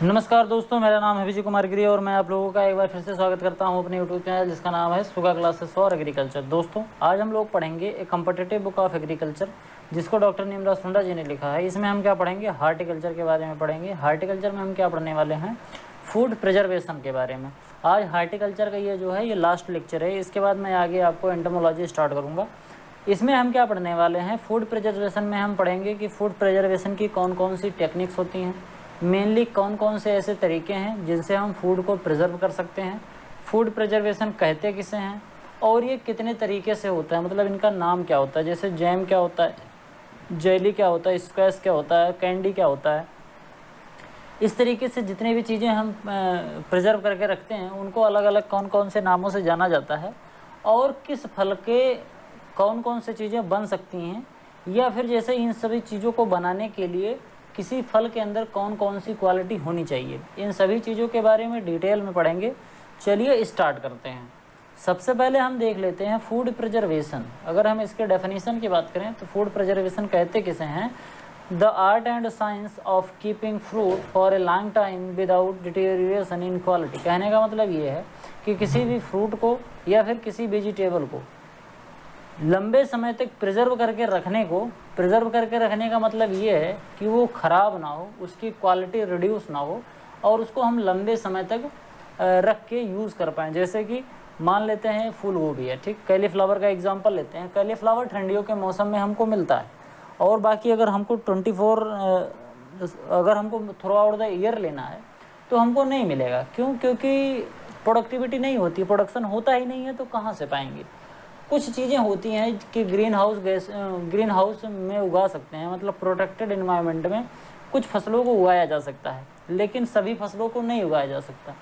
नमस्कार दोस्तों, मेरा नाम है विजय कुमार गिरी और मैं आप लोगों का एक बार फिर से स्वागत करता हूं अपने यूट्यूब चैनल जिसका नाम है सुगा क्लासेस फॉर एग्रीकल्चर। दोस्तों, आज हम लोग पढ़ेंगे एक कॉम्पिटिटिव बुक ऑफ एग्रीकल्चर जिसको डॉक्टर नीमराज सुंडा जी ने लिखा है। इसमें हम क्या पढ़ेंगे? हार्टिकल्चर के बारे में पढ़ेंगे। हार्टिकल्चर में हम क्या पढ़ने वाले हैं? फूड प्रिजर्वेशन के बारे में। आज हार्टिकल्चर का ये लास्ट लेक्चर है। इसके बाद मैं आगे आपको एंटोमोलॉजी स्टार्ट करूँगा। इसमें हम क्या पढ़ने वाले हैं? फूड प्रिजर्वेशन में हम पढ़ेंगे कि फूड प्रिजर्वेशन की कौन कौन सी टेक्निक्स होती हैं, मेनली कौन कौन से ऐसे तरीके हैं जिनसे हम फूड को प्रिजर्व कर सकते हैं, फूड प्रिजर्वेशन कहते किसे हैं, और ये कितने तरीके से होता है, मतलब इनका नाम क्या होता है। जैसे जैम क्या होता है, जेली क्या होता है, स्क्वैश क्या होता है, कैंडी क्या होता है। इस तरीके से जितनी भी चीज़ें हम प्रिजर्व करके रखते हैं उनको अलग अलग कौन कौन से नामों से जाना जाता है, और किस फल के कौन कौन से चीज़ें बन सकती हैं, या फिर जैसे इन सभी चीज़ों को बनाने के लिए किसी फल के अंदर कौन कौन सी क्वालिटी होनी चाहिए। इन सभी चीज़ों के बारे में डिटेल में पढ़ेंगे। चलिए स्टार्ट करते हैं। सबसे पहले हम देख लेते हैं फूड प्रिजर्वेशन। अगर हम इसके डेफिनेशन की बात करें तो फूड प्रिजर्वेशन कहते किसे हैं? The art and science of keeping fruit for a long time without deterioration in quality. कहने का मतलब ये है कि किसी भी फ्रूट को या फिर किसी वेजिटेबल को लंबे समय तक प्रिजर्व करके रखने का मतलब ये है कि वो ख़राब ना हो, उसकी क्वालिटी रिड्यूस ना हो, और उसको हम लंबे समय तक रख के यूज़ कर पाएँ। जैसे कि मान लेते हैं फूल गोभी है, ठीक, कैलीफ्लावर का एग्जांपल लेते हैं। कैलीफ्लावर ठंडियों के मौसम में हमको मिलता है, और बाकी अगर हमको अगर हमको थ्रू आउट द ईयर लेना है तो हमको नहीं मिलेगा। क्यों? क्योंकि प्रोडक्टिविटी नहीं होती, प्रोडक्शन होता ही नहीं है, तो कहाँ से पाएंगे। कुछ चीज़ें होती हैं कि ग्रीन हाउस में उगा सकते हैं, मतलब प्रोटेक्टेड इन्वायरमेंट में कुछ फसलों को उगाया जा सकता है, लेकिन सभी फसलों को नहीं उगाया जा सकता।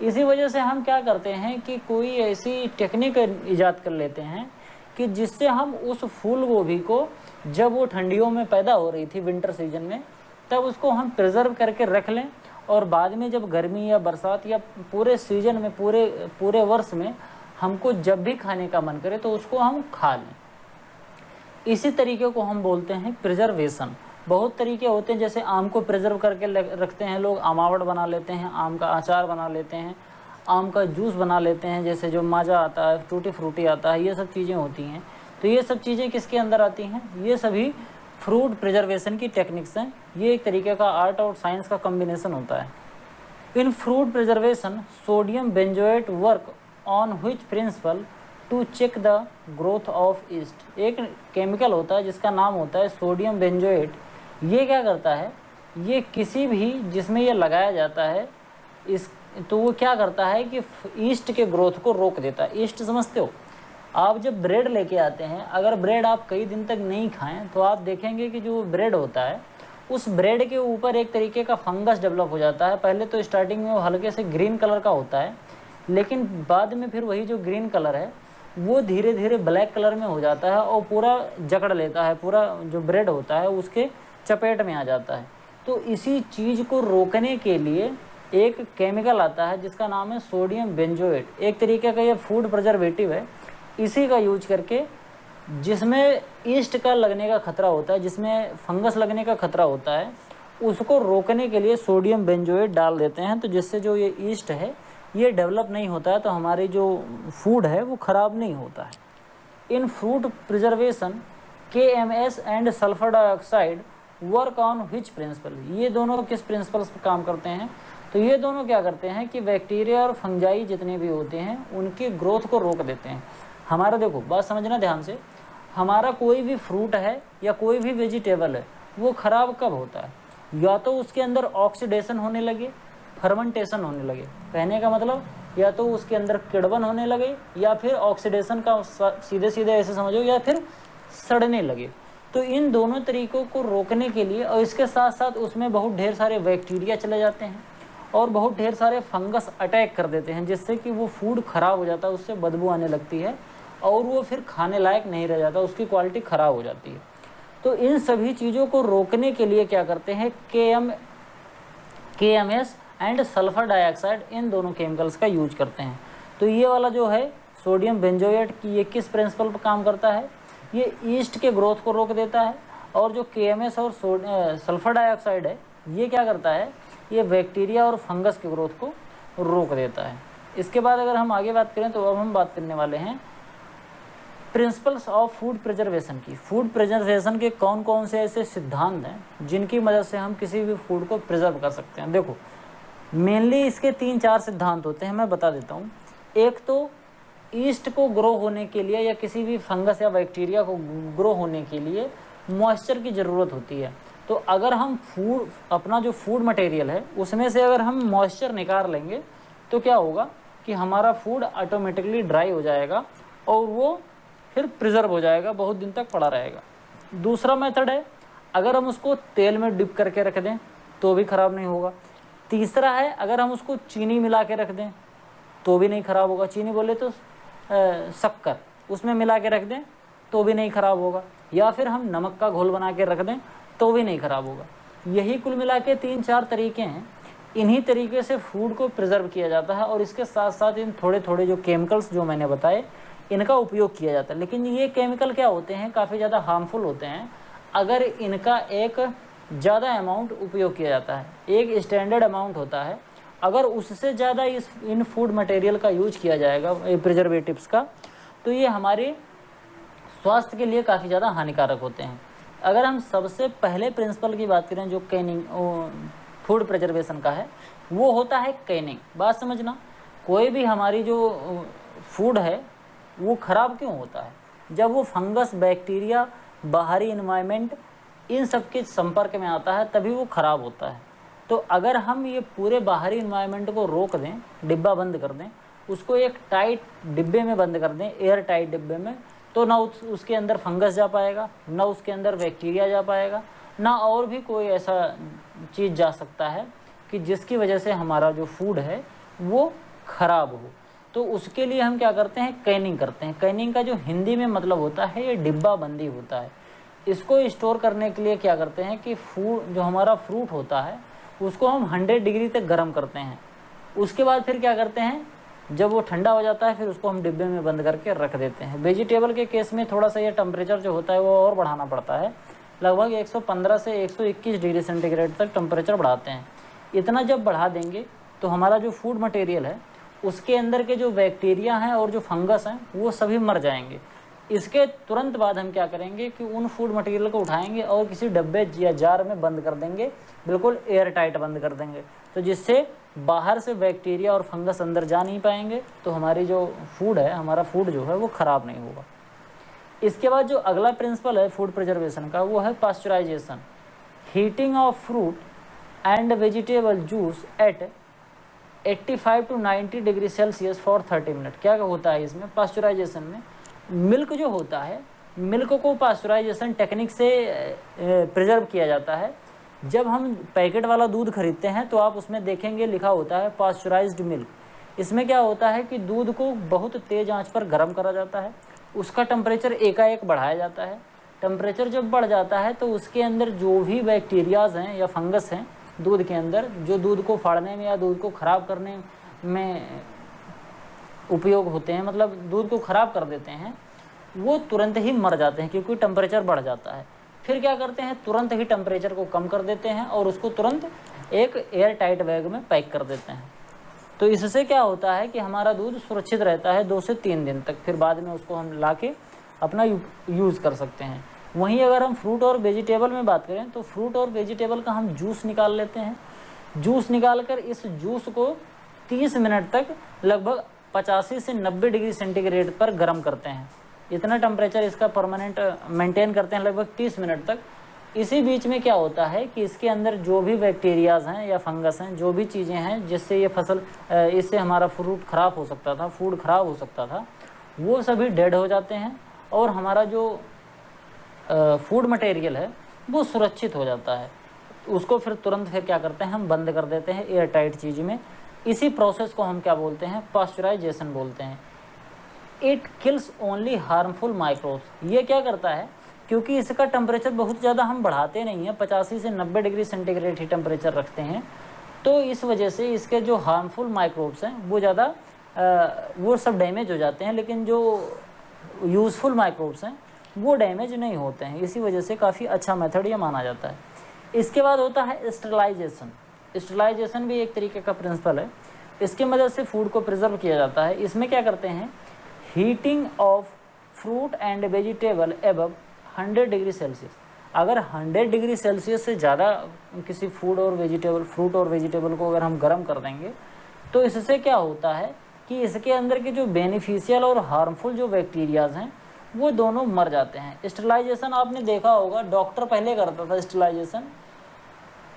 इसी वजह से हम क्या करते हैं कि कोई ऐसी टेक्निक ईजाद कर लेते हैं कि जिससे हम उस फूल गोभी को, जब वो ठंडियों में पैदा हो रही थी विंटर सीजन में, तब उसको हम प्रिजर्व करके रख लें, और बाद में जब गर्मी या बरसात या पूरे सीजन में पूरे वर्ष में हमको जब भी खाने का मन करे तो उसको हम खा लें। इसी तरीके को हम बोलते हैं प्रिजर्वेशन। बहुत तरीके होते हैं, जैसे आम को प्रिजर्व करके रखते हैं लोग, आमावट बना लेते हैं, आम का अचार बना लेते हैं, आम का जूस बना लेते हैं, जैसे जो माजा आता है, टूटी फ्रूटी आता है, ये सब चीज़ें होती हैं। तो ये सब चीज़ें किसके अंदर आती हैं? ये सभी फ्रूट प्रिजर्वेशन की टेक्निक्स हैं। ये एक तरीके का आर्ट और साइंस का कॉम्बिनेशन होता है। In fruit preservation sodium benzoate work on which principle to check the growth of yeast. एक केमिकल होता है जिसका नाम होता है सोडियम बेंजोएट। ये क्या करता है? ये किसी भी जिसमें ये लगाया जाता है तो वो क्या करता है कि ईस्ट के ग्रोथ को रोक देता है। ईस्ट समझते हो? आप जब ब्रेड लेके आते हैं, अगर ब्रेड आप कई दिन तक नहीं खाएं तो आप देखेंगे कि जो ब्रेड होता है उस ब्रेड के ऊपर एक तरीके का फंगस डेवलप हो जाता है। पहले तो स्टार्टिंग में वो हल्के से ग्रीन कलर का होता है, लेकिन बाद में फिर वही जो ग्रीन कलर है वो धीरे धीरे ब्लैक कलर में हो जाता है और पूरा जकड़ लेता है, पूरा जो ब्रेड होता है उसके चपेट में आ जाता है। तो इसी चीज़ को रोकने के लिए एक केमिकल आता है जिसका नाम है सोडियम बेंजोएट। एक तरीके का ये फूड प्रिजर्वेटिव है। इसी का यूज करके, जिसमें ईस्ट का लगने का खतरा होता है, जिसमें फंगस लगने का खतरा होता है, उसको रोकने के लिए सोडियम बेंजोएट डाल देते हैं। तो जिससे जो ये ईस्ट है ये डेवलप नहीं होता है, तो हमारी जो फूड है वो ख़राब नहीं होता है। In fruit preservation KMS and sulphur dioxide work on which principle. ये दोनों किस प्रिंसिपल्स पर काम करते हैं? तो ये दोनों क्या करते हैं कि बैक्टीरिया और फंजाई जितने भी होते हैं उनकी ग्रोथ को रोक देते हैं। हमारा, देखो बात समझना ध्यान से, हमारा कोई भी फ्रूट है या कोई भी वेजिटेबल है वो ख़राब कब होता है? या तो उसके अंदर ऑक्सीडेशन होने लगे, फर्मेंटेशन होने लगे। कहने का मतलब या तो उसके अंदर किड़वन होने लगे, या फिर ऑक्सीडेशन का सीधे सीधे ऐसे समझो, या फिर सड़ने लगे। तो इन दोनों तरीक़ों को रोकने के लिए, और इसके साथ साथ उसमें बहुत ढेर सारे बैक्टीरिया चले जाते हैं और बहुत ढेर सारे फंगस अटैक कर देते हैं, जिससे कि वो फूड ख़राब हो जाता है, उससे बदबू आने लगती है और वो फिर खाने लायक नहीं रह जाता, उसकी क्वालिटी ख़राब हो जाती है। तो इन सभी चीज़ों को रोकने के लिए क्या करते हैं? KMS एंड सल्फर डाइऑक्साइड, इन दोनों केमिकल्स का यूज करते हैं। तो ये वाला जो है सोडियम बेंजोएट की, ये किस प्रिंसिपल पर काम करता है? ये ईस्ट के ग्रोथ को रोक देता है। और जो KMS और सल्फर डाइऑक्साइड है, ये क्या करता है? ये बैक्टीरिया और फंगस के ग्रोथ को रोक देता है। इसके बाद अगर हम आगे बात करें तो अब हम बात करने वाले हैं प्रिंसिपल्स ऑफ फूड प्रिजर्वेशन की। फूड प्रिजर्वेशन के कौन कौन से ऐसे सिद्धांत हैं जिनकी मदद से हम किसी भी फूड को प्रिजर्व कर सकते हैं। देखो मेनली इसके 3-4 सिद्धांत होते हैं, मैं बता देता हूँ। एक तो ईस्ट को ग्रो होने के लिए या किसी भी फंगस या बैक्टीरिया को ग्रो होने के लिए मॉइस्चर की ज़रूरत होती है। तो अगर हम अपना जो फूड मटेरियल है उसमें से अगर हम मॉइस्चर निकाल लेंगे तो क्या होगा कि हमारा फूड ऑटोमेटिकली ड्राई हो जाएगा और वो फिर प्रिजर्व हो जाएगा, बहुत दिन तक पड़ा रहेगा। दूसरा मेथड है, अगर हम उसको तेल में डिप करके रख दें तो भी ख़राब नहीं होगा। तीसरा है, अगर हम उसको चीनी मिला के रख दें तो भी नहीं ख़राब होगा। चीनी बोले तो शक्कर, उसमें मिला के रख दें तो भी नहीं ख़राब होगा। या फिर हम नमक का घोल बना के रख दें तो भी नहीं ख़राब होगा। यही कुल मिला के 3-4 तरीके हैं। इन्हीं तरीके से फूड को प्रिजर्व किया जाता है और इसके साथ साथ इन थोड़े थोड़े जो केमिकल्स जो मैंने बताए इनका उपयोग किया जाता है। लेकिन ये केमिकल क्या होते हैं, काफ़ी ज़्यादा हार्मफुल होते हैं अगर इनका एक ज़्यादा अमाउंट उपयोग किया जाता है। एक स्टैंडर्ड अमाउंट होता है, अगर उससे ज़्यादा इन फूड मटेरियल का यूज किया जाएगा प्रिजर्वेटिव्स का, तो ये हमारे स्वास्थ्य के लिए काफ़ी ज़्यादा हानिकारक होते हैं। अगर हम सबसे पहले प्रिंसिपल की बात करें जो कैनिंग फूड प्रिजर्वेशन का है, वो होता है कैनिंग। बात समझना, कोई भी हमारी जो फूड है वो ख़राब क्यों होता है, जब वो फंगस, बैक्टीरिया, बाहरी इन्वायरमेंट इन सब के संपर्क में आता है तभी वो ख़राब होता है। तो अगर हम ये पूरे बाहरी इन्वायरमेंट को रोक दें, डिब्बा बंद कर दें, उसको एक टाइट डिब्बे में बंद कर दें, एयर टाइट डिब्बे में, तो ना उसके अंदर फंगस जा पाएगा, ना उसके अंदर बैक्टीरिया जा पाएगा, ना और भी कोई ऐसा चीज़ जा सकता है कि जिसकी वजह से हमारा जो फूड है वो ख़राब हो। तो उसके लिए हम क्या करते हैं, कैनिंग करते हैं। कैनिंग का जो हिंदी में मतलब होता है ये डिब्बा बंदी होता है। इसको स्टोर करने के लिए क्या करते हैं कि फूड जो हमारा फ्रूट होता है उसको हम 100 डिग्री तक गर्म करते हैं। उसके बाद फिर क्या करते हैं, जब वो ठंडा हो जाता है फिर उसको हम डिब्बे में बंद करके रख देते हैं। वेजिटेबल के केस में थोड़ा सा ये टेम्परेचर जो होता है वो और बढ़ाना पड़ता है, लगभग 115 से 121 डिग्री सेंटीग्रेड तक टेम्परेचर बढ़ाते हैं। इतना जब बढ़ा देंगे तो हमारा जो फूड मटेरियल है उसके अंदर के जो बैक्टीरिया हैं और जो फंगस हैं वो सभी मर जाएंगे। इसके तुरंत बाद हम क्या करेंगे कि उन फूड मटेरियल को उठाएंगे और किसी डब्बे या जार में बंद कर देंगे, बिल्कुल एयर टाइट बंद कर देंगे, तो जिससे बाहर से बैक्टीरिया और फंगस अंदर जा नहीं पाएंगे, तो हमारी जो फूड है, हमारा फूड जो है वो ख़राब नहीं होगा। इसके बाद जो अगला प्रिंसिपल है फूड प्रिजर्वेशन का वो है pasteurisation. Heating of fruit and vegetable juice at 85 to 90 degree Celsius for 30 minute. क्या होता है इसमें पास्चराइजेशन में, मिल्क जो होता है, मिल्क को पास्चराइजेशन टेक्निक से प्रिजर्व किया जाता है। जब हम पैकेट वाला दूध खरीदते हैं तो आप उसमें देखेंगे लिखा होता है पास्चराइज्ड मिल्क। इसमें क्या होता है कि दूध को बहुत तेज़ आंच पर गर्म करा जाता है, उसका टेम्परेचर एकाएक बढ़ाया जाता है। टेम्परेचर जब बढ़ जाता है तो उसके अंदर जो भी बैक्टीरियाज़ हैं या फंगस हैं दूध के अंदर, जो दूध को फाड़ने में या दूध को ख़राब करने में उपयोग होते हैं, मतलब दूध को ख़राब कर देते हैं, वो तुरंत ही मर जाते हैं क्योंकि टेम्परेचर बढ़ जाता है। फिर क्या करते हैं, तुरंत ही टेम्परेचर को कम कर देते हैं और उसको तुरंत एक एयर टाइट बैग में पैक कर देते हैं। तो इससे क्या होता है कि हमारा दूध सुरक्षित रहता है 2 से 3 दिन तक, फिर बाद में उसको हम ला के अपना यूज़ कर सकते हैं। वहीं अगर हम फ्रूट और वेजिटेबल में बात करें तो फ्रूट और वेजिटेबल का हम जूस निकाल लेते हैं। जूस निकाल कर इस जूस को 30 मिनट तक लगभग 85 से 90 डिग्री सेंटीग्रेड पर गर्म करते हैं। इतना टेम्परेचर इसका परमानेंट मेंटेन करते हैं लगभग 30 मिनट तक। इसी बीच में क्या होता है कि इसके अंदर जो भी बैक्टीरियाज़ हैं या फंगस हैं, जो भी चीज़ें हैं जिससे ये फसल, इससे हमारा फ्रूट ख़राब हो सकता था, फूड ख़राब हो सकता था, वो सभी डेड हो जाते हैं और हमारा जो फूड मटेरियल है वो सुरक्षित हो जाता है। उसको फिर तुरंत फिर क्या करते हैं, हम बंद कर देते हैं एयर टाइट चीज़ में। इसी प्रोसेस को हम क्या बोलते हैं, पास्चराइजेशन बोलते हैं। It kills only harmful microbes. ये क्या करता है, क्योंकि इसका टेम्परेचर बहुत ज़्यादा हम बढ़ाते नहीं हैं, 85 से 90 डिग्री सेंटीग्रेड ही टेम्परेचर रखते हैं, तो इस वजह से इसके जो हार्मफुल माइक्रोब्स हैं वो ज़्यादा वो सब डैमेज हो जाते हैं, लेकिन जो यूज़फुल माइक्रोब्स हैं वो डैमेज नहीं होते हैं। इसी वजह से काफ़ी अच्छा मेथड ये माना जाता है। इसके बाद होता है स्टरलाइजेशन। स्टरलाइजेशन भी एक तरीके का प्रिंसिपल है, इसकी मदद से फूड को प्रिजर्व किया जाता है। इसमें क्या करते हैं, heating of fruit and vegetable above 100 degree Celsius. अगर 100 डिग्री सेल्सियस से ज़्यादा किसी फ्रूट और वेजिटेबल को अगर हम गर्म कर देंगे तो इससे क्या होता है कि इसके अंदर के जो बेनिफिशियल और हार्मफुल जो बैक्टीरियाज हैं वो दोनों मर जाते हैं। स्टरलाइजेशन आपने देखा होगा, डॉक्टर पहले करता था स्टरलाइजेशन,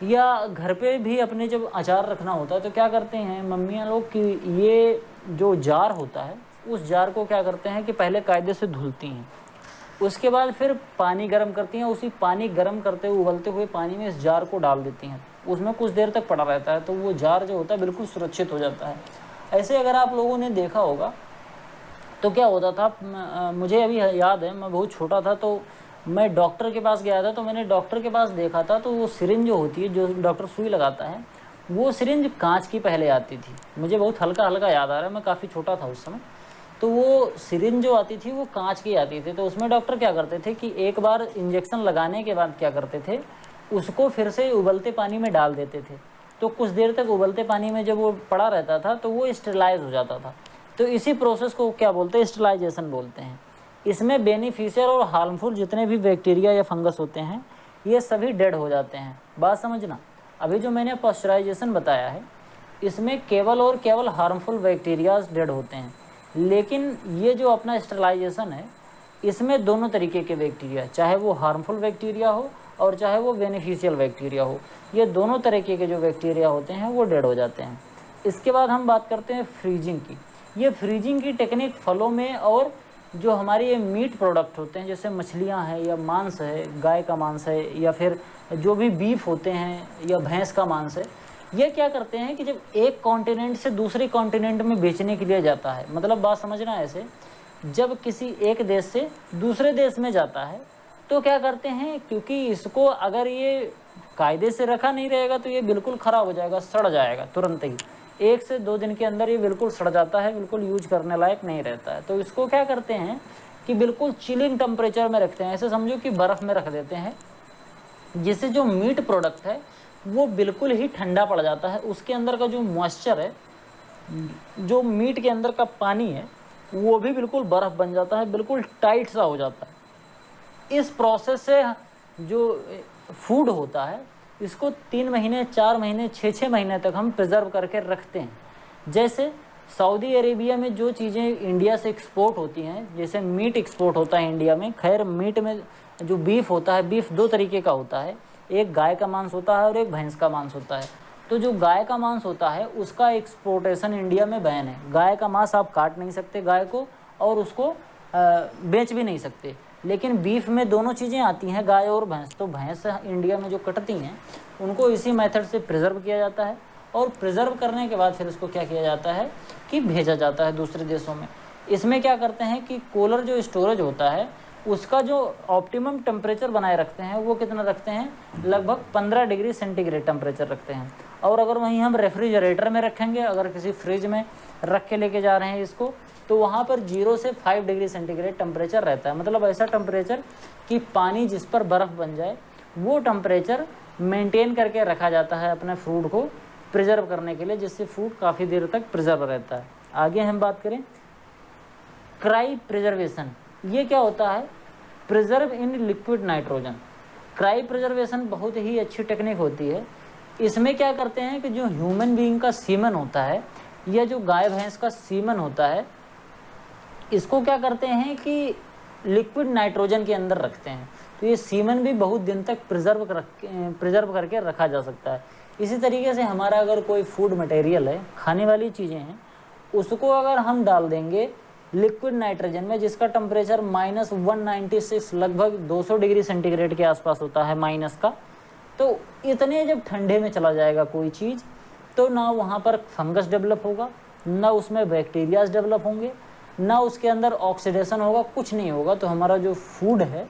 या घर पे भी अपने जब अचार रखना होता है तो क्या करते हैं मम्मियाँ लोग कि ये जो जार होता है उस जार को क्या करते हैं कि पहले कायदे से धुलती हैं, उसके बाद फिर पानी गर्म करती हैं, उसी पानी गर्म करते हुए उबलते हुए पानी में इस जार को डाल देती हैं, उसमें कुछ देर तक पड़ा रहता है तो वो जार जो होता है बिल्कुल सुरक्षित हो जाता है। ऐसे अगर आप लोगों ने देखा होगा तो क्या होता था, मुझे अभी याद है, मैं बहुत छोटा था तो मैं डॉक्टर के पास गया था, तो मैंने डॉक्टर के पास देखा था तो वो सिरिंज जो होती है, जो डॉक्टर सुई लगाता है, वो सिरिंज कांच की पहले आती थी। मुझे बहुत हल्का हल्का याद आ रहा है, मैं काफ़ी छोटा था उस समय। तो वो सिरिंज जो आती थी वो कांच की आती थी, तो उसमें डॉक्टर क्या करते थे कि एक बार इंजेक्शन लगाने के बाद क्या करते थे, उसको फिर से उबलते पानी में डाल देते थे, तो कुछ देर तक उबलते पानी में जब वो पड़ा रहता था तो वो स्टेरिलाइज हो जाता था। तो इसी प्रोसेस को क्या बोलते हैं, स्टेरिलाइजेशन बोलते हैं। इसमें बेनिफिशियल और हार्मफुल जितने भी बैक्टीरिया या फंगस होते हैं ये सभी डेड हो जाते हैं। बात समझना, अभी जो मैंने पास्चराइजेशन बताया है इसमें केवल और केवल हार्मफुल बैक्टीरियाज डेड होते हैं, लेकिन ये जो अपना स्टेरिलाइजेशन है इसमें दोनों तरीके के बैक्टीरिया, चाहे वो हार्मफुल बैक्टीरिया हो और चाहे वो बेनिफिशियल बैक्टीरिया हो, ये दोनों तरीके के जो बैक्टीरिया होते हैं वो डेड हो जाते हैं। इसके बाद हम बात करते हैं फ्रीजिंग की। ये फ्रीजिंग की टेक्निक फलों में और जो हमारे ये मीट प्रोडक्ट होते हैं जैसे मछलियां हैं या मांस है, गाय का मांस है या फिर जो भी बीफ होते हैं या भैंस का मांस है, ये क्या करते हैं कि जब एक कॉन्टिनेंट से दूसरे कॉन्टिनेंट में बेचने के लिए जाता है, मतलब बात समझना ऐसे, जब किसी एक देश से दूसरे देश में जाता है तो क्या करते हैं, क्योंकि इसको अगर ये कायदे से रखा नहीं रहेगा तो ये बिल्कुल ख़राब हो जाएगा, सड़ जाएगा तुरंत ही, 1 से 2 दिन के अंदर ये बिल्कुल सड़ जाता है, बिल्कुल यूज करने लायक नहीं रहता है। तो इसको क्या करते हैं कि बिल्कुल चिलिंग टेम्परेचर में रखते हैं, ऐसे समझो कि बर्फ़ में रख देते हैं, जिससे जो मीट प्रोडक्ट है वो बिल्कुल ही ठंडा पड़ जाता है। उसके अंदर का जो मॉइस्चर है, जो मीट के अंदर का पानी है, वो भी बिल्कुल बर्फ़ बन जाता है, बिल्कुल टाइट सा हो जाता है। इस प्रोसेस से जो फूड होता है इसको 3 महीने, 4 महीने, 6-6 महीने तक हम प्रिजर्व करके रखते हैं। जैसे सऊदी अरेबिया में जो चीज़ें इंडिया से एक्सपोर्ट होती हैं, जैसे मीट एक्सपोर्ट होता है इंडिया में, खैर मीट में जो बीफ होता है, बीफ 2 तरीके का होता है, एक गाय का मांस होता है और एक भैंस का मांस होता है। तो जो गाय का मांस होता है उसका एक्सपोर्टेशन इंडिया में बैन है। गाय का मांस आप काट नहीं सकते गाय को, और उसको बेच भी नहीं सकते, लेकिन बीफ में दोनों चीज़ें आती हैं, गाय और भैंस। तो भैंस इंडिया में जो कटती हैं उनको इसी मेथड से प्रिजर्व किया जाता है, और प्रिजर्व करने के बाद फिर उसको क्या किया जाता है कि भेजा जाता है दूसरे देशों में। इसमें क्या करते हैं कि कूलर जो स्टोरेज होता है उसका जो ऑप्टिमम टेम्परेचर बनाए रखते हैं वो कितना रखते हैं, लगभग 15 डिग्री सेंटीग्रेड टेम्परेचर रखते हैं। और अगर वहीं हम रेफ्रिजरेटर में रखेंगे, अगर किसी फ्रिज में रख के लेके जा रहे हैं इसको, तो वहाँ पर 0 से 5 डिग्री सेंटीग्रेड टेम्परेचर रहता है। मतलब ऐसा टेम्परेचर कि पानी जिस पर बर्फ़ बन जाए वो टेम्परेचर मेंटेन करके रखा जाता है अपने फूड को प्रिजर्व करने के लिए, जिससे फूड काफ़ी देर तक प्रिजर्व रहता है। आगे हम बात करें क्राई प्रिजर्वेशन। ये क्या होता है, preserve in liquid nitrogen. Cry preservation बहुत ही अच्छी टेक्निक होती है। इसमें क्या करते हैं कि जो ह्यूमन बीइंग का सीमन होता है या जो गाय भैंस का सीमन होता है, इसको क्या करते हैं कि लिक्विड नाइट्रोजन के अंदर रखते हैं, तो ये सीमन भी बहुत दिन तक प्रिजर्व करके रखा जा सकता है। इसी तरीके से हमारा अगर कोई फूड मटेरियल है, खाने वाली चीज़ें हैं, उसको अगर हम डाल देंगे लिक्विड नाइट्रोजन में, जिसका टेम्परेचर -196 लगभग 200 डिग्री सेंटीग्रेड के आसपास होता है माइनस का, तो इतने जब ठंडे में चला जाएगा कोई चीज़, तो ना वहाँ पर फंगस डेवलप होगा, ना उसमें बैक्टीरियाज डेवलप होंगे, ना उसके अंदर ऑक्सीडेशन होगा, कुछ नहीं होगा। तो हमारा जो फूड है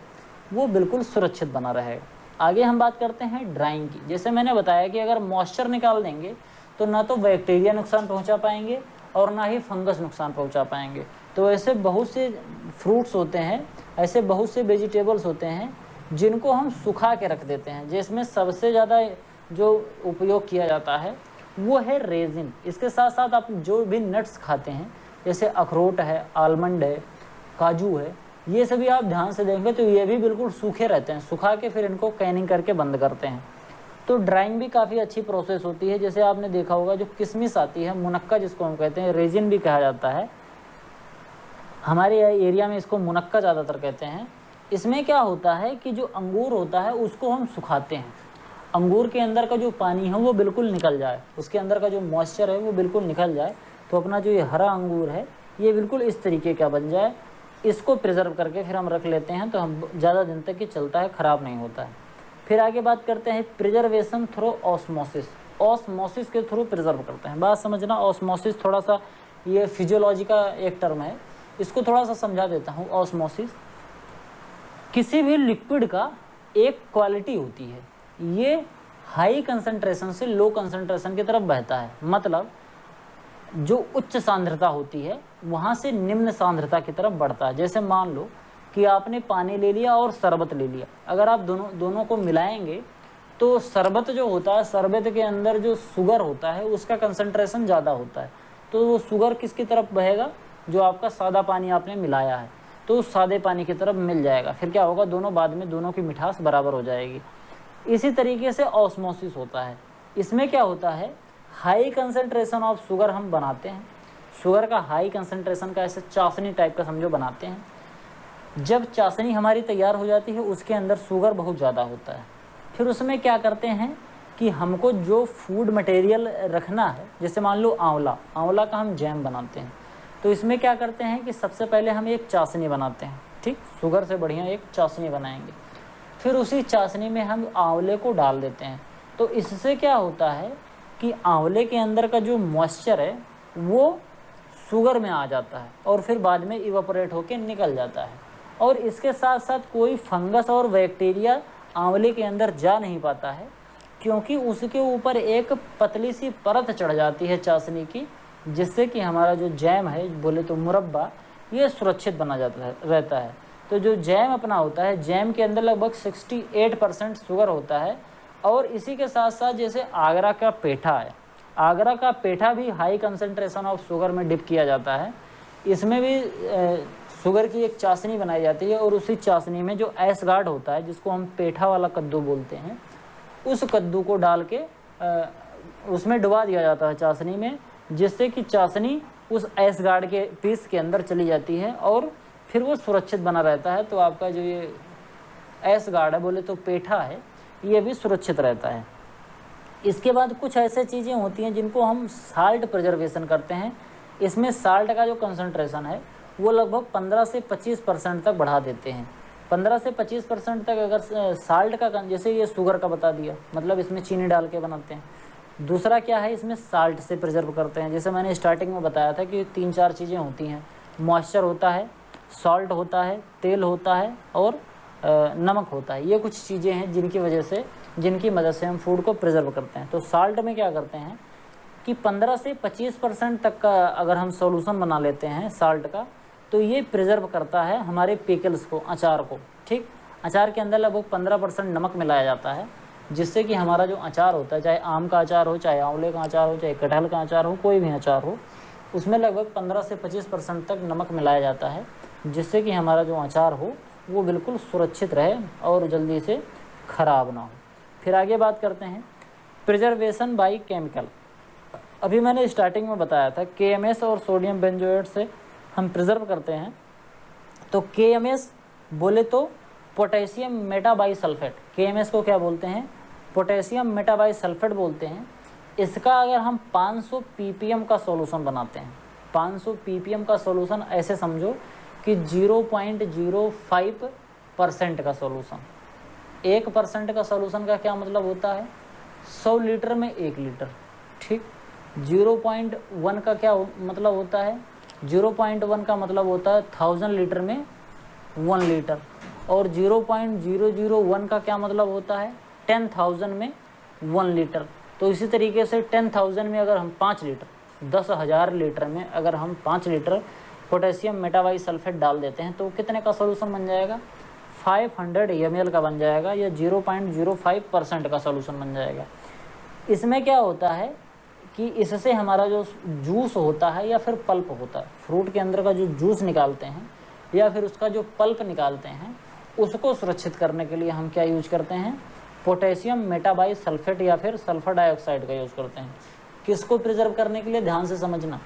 वो बिल्कुल सुरक्षित बना रहेगा। आगे हम बात करते हैं ड्राइंग की। जैसे मैंने बताया कि अगर मॉइस्चर निकाल देंगे तो ना तो बैक्टीरिया नुकसान पहुंचा पाएंगे और ना ही फंगस नुकसान पहुंचा पाएंगे। तो ऐसे बहुत से फ्रूट्स होते हैं, ऐसे बहुत से वेजिटेबल्स होते हैं जिनको हम सुखा के रख देते हैं, जिसमें सबसे ज़्यादा जो उपयोग किया जाता है वो है रेजिन। इसके साथ साथ आप जो भी नट्स खाते हैं जैसे अखरोट है, आलमंड है, काजू है, ये सभी आप ध्यान से देखेंगे तो ये भी बिल्कुल सूखे रहते हैं, सुखा के फिर इनको कैनिंग करके बंद करते हैं। तो ड्राइंग भी काफ़ी अच्छी प्रोसेस होती है। जैसे आपने देखा होगा जो किशमिश आती है, मुनक्का जिसको हम कहते हैं, रेजिन भी कहा जाता है, हमारे एरिया में इसको मुनक्का ज़्यादातर कहते हैं। इसमें क्या होता है कि जो अंगूर होता है उसको हम सुखाते हैं, अंगूर के अंदर का जो पानी है वो बिल्कुल निकल जाए, उसके अंदर का जो मॉइस्चर है वो बिल्कुल निकल जाए, तो अपना जो ये हरा अंगूर है ये बिल्कुल इस तरीके का बन जाए। इसको प्रिजर्व करके फिर हम रख लेते हैं, तो हम ज़्यादा दिन तक ये चलता है, ख़राब नहीं होता है। फिर आगे बात करते हैं प्रिजर्वेशन थ्रू ऑस्मोसिस। ऑस्मोसिस के थ्रू प्रिजर्व करते हैं। बात समझना, ऑस्मोसिस थोड़ा सा ये फिजियोलॉजी का एक टर्म है, इसको थोड़ा सा समझा देता हूँ। ऑस्मोसिस किसी भी लिक्विड का एक क्वालिटी होती है, ये हाई कंसंट्रेशन से लो कंसंट्रेशन की तरफ बहता है। मतलब जो उच्च सांद्रता होती है वहाँ से निम्न सांद्रता की तरफ बढ़ता है। जैसे मान लो कि आपने पानी ले लिया और शरबत ले लिया, अगर आप दोनों को मिलाएंगे तो शरबत जो होता है, शरबत के अंदर जो शुगर होता है उसका कंसंट्रेशन ज़्यादा होता है, तो वो शुगर किसकी तरफ बहेगा, जो आपका सादा पानी आपने मिलाया है तो उस सादे पानी की तरफ मिल जाएगा। फिर क्या होगा, दोनों बाद में दोनों की मिठास बराबर हो जाएगी। इसी तरीके से ऑस्मोसिस होता है। इसमें क्या होता है, हाई कंसंट्रेशन ऑफ शुगर हम बनाते हैं, शुगर का हाई कंसंट्रेशन का ऐसे चाशनी टाइप का समझो बनाते हैं। जब चाशनी हमारी तैयार हो जाती है उसके अंदर शुगर बहुत ज़्यादा होता है, फिर उसमें क्या करते हैं कि हमको जो फूड मटेरियल रखना है, जैसे मान लो आंवला का हम जैम बनाते हैं, तो इसमें क्या करते हैं कि सबसे पहले हम एक चाशनी बनाते हैं, ठीक, शुगर से बढ़िया एक चाशनी बनाएंगे, फिर उसी चाशनी में हम आंवले को डाल देते हैं। तो इससे क्या होता है कि आंवले के अंदर का जो मॉइस्चर है वो शुगर में आ जाता है और फिर बाद में इवापोरेट होकर निकल जाता है, और इसके साथ साथ कोई फंगस और बैक्टीरिया आंवले के अंदर जा नहीं पाता है, क्योंकि उसके ऊपर एक पतली सी परत चढ़ जाती है चाशनी की, जिससे कि हमारा जो जैम है, बोले तो मुरब्बा, ये सुरक्षित बना रहता है। तो जो जैम अपना होता है, जैम के अंदर लगभग 68% शुगर होता है। और इसी के साथ साथ जैसे आगरा का पेठा है, आगरा का पेठा भी हाई कंसंट्रेशन ऑफ शुगर में डिप किया जाता है। इसमें भी शुगर की एक चाशनी बनाई जाती है, और उसी चाशनी में जो ऐश गार्ड होता है, जिसको हम पेठा वाला कद्दू बोलते हैं, उस कद्दू को डाल के उसमें डुबा दिया जाता है चाशनी में, जिससे कि चाशनी उस ऐश गार्ड के पीस के अंदर चली जाती है और फिर वो सुरक्षित बना रहता है। तो आपका जो ये ऐश गार्ड है, बोले तो पेठा है, ये भी सुरक्षित रहता है। इसके बाद कुछ ऐसे चीज़ें होती हैं जिनको हम साल्ट प्रिजर्वेशन करते हैं। इसमें साल्ट का जो कंसंट्रेशन है वो लगभग 15 से 25% तक बढ़ा देते हैं। 15 से 25% तक अगर साल्ट का, जैसे ये शुगर का बता दिया, मतलब इसमें चीनी डाल के बनाते हैं। दूसरा क्या है, इसमें साल्ट से प्रिजर्व करते हैं। जैसे मैंने स्टार्टिंग में बताया था कि 3-4 चीज़ें होती हैं, मॉइस्चर होता है, सॉल्ट होता है, तेल होता है और नमक होता है। ये कुछ चीज़ें हैं जिनकी मदद से हम फूड को प्रिजर्व करते हैं। तो साल्ट में क्या करते हैं कि 15 से 25% तक का अगर हम सॉल्यूशन बना लेते हैं साल्ट का, तो ये प्रिजर्व करता है हमारे पिकल्स को, अचार को, ठीक। अचार के अंदर लगभग 15% नमक मिलाया जाता है, जिससे कि हमारा जो अचार होता है, चाहे आम का अचार हो, चाहे आंवले का अचार हो, चाहे कटहल का अचार हो, कोई भी अचार हो, उसमें लगभग 15 से 25% तक नमक मिलाया जाता है, जिससे कि हमारा जो अचार हो वो बिल्कुल सुरक्षित रहे और जल्दी से ख़राब ना हो। फिर आगे बात करते हैं प्रिजर्वेशन बाय केमिकल। अभी मैंने स्टार्टिंग में बताया था KMS और सोडियम बेंजोएट से हम प्रिजर्व करते हैं। तो KMS बोले तो पोटेशियम मेटाबाइसल्फेट, KMS को क्या बोलते हैं, पोटेशियम मेटाबाइसल्फेट बोलते हैं। इसका अगर हम 500 ppm का सॉल्यूशन बनाते हैं, 500 ppm का सॉल्यूशन ऐसे समझो कि 0.05% का सॉल्यूशन। 1% का सॉल्यूशन का क्या मतलब होता है, 100 लीटर में 1 लीटर, ठीक। 0.1 का क्या मतलब होता है, 0.1 का मतलब होता है 1000 लीटर में 1 लीटर। और 0.001 का क्या मतलब होता है, 10,000 में 1 लीटर। तो इसी तरीके से 10,000 में अगर हम 5 लीटर, 10,000 लीटर में अगर हम 5 लीटर पोटेशियम मेटाबाइसल्फेट डाल देते हैं तो कितने का सॉल्यूशन बन जाएगा, 500 ml का बन जाएगा, या 0.05% का सॉल्यूशन बन जाएगा। इसमें क्या होता है कि इससे हमारा जो जूस होता है या फिर पल्प होता है, फ्रूट के अंदर का जो जूस निकालते हैं या फिर उसका जो पल्प निकालते हैं, उसको सुरक्षित करने के लिए हम क्या यूज करते हैं, पोटेशियम मेटाबाइसल्फेट या फिर सल्फर डाइऑक्साइड का यूज़ करते हैं। किसको प्रिजर्व करने के लिए, ध्यान से समझना,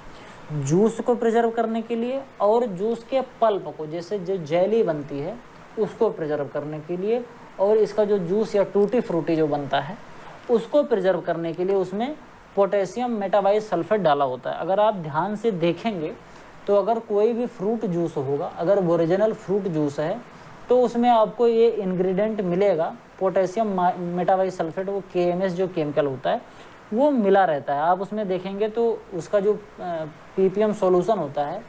जूस को प्रिजर्व करने के लिए और जूस के पल्प को, जैसे जो जेली बनती है उसको प्रिजर्व करने के लिए, और इसका जो जूस या टूटी फ्रूटी जो बनता है उसको प्रिजर्व करने के लिए उसमें पोटेशियम मेटाबाइसल्फेट डाला होता है। अगर आप ध्यान से देखेंगे तो अगर कोई भी फ्रूट जूस होगा, अगर ओरिजिनल फ्रूट जूस है तो उसमें आपको ये इंग्रेडिएंट मिलेगा, पोटेशियम मेटाबाइसल्फेट, वो KMS जो केमिकल होता है वो मिला रहता है। आप उसमें देखेंगे तो उसका जो ppm सॉल्यूशन होता है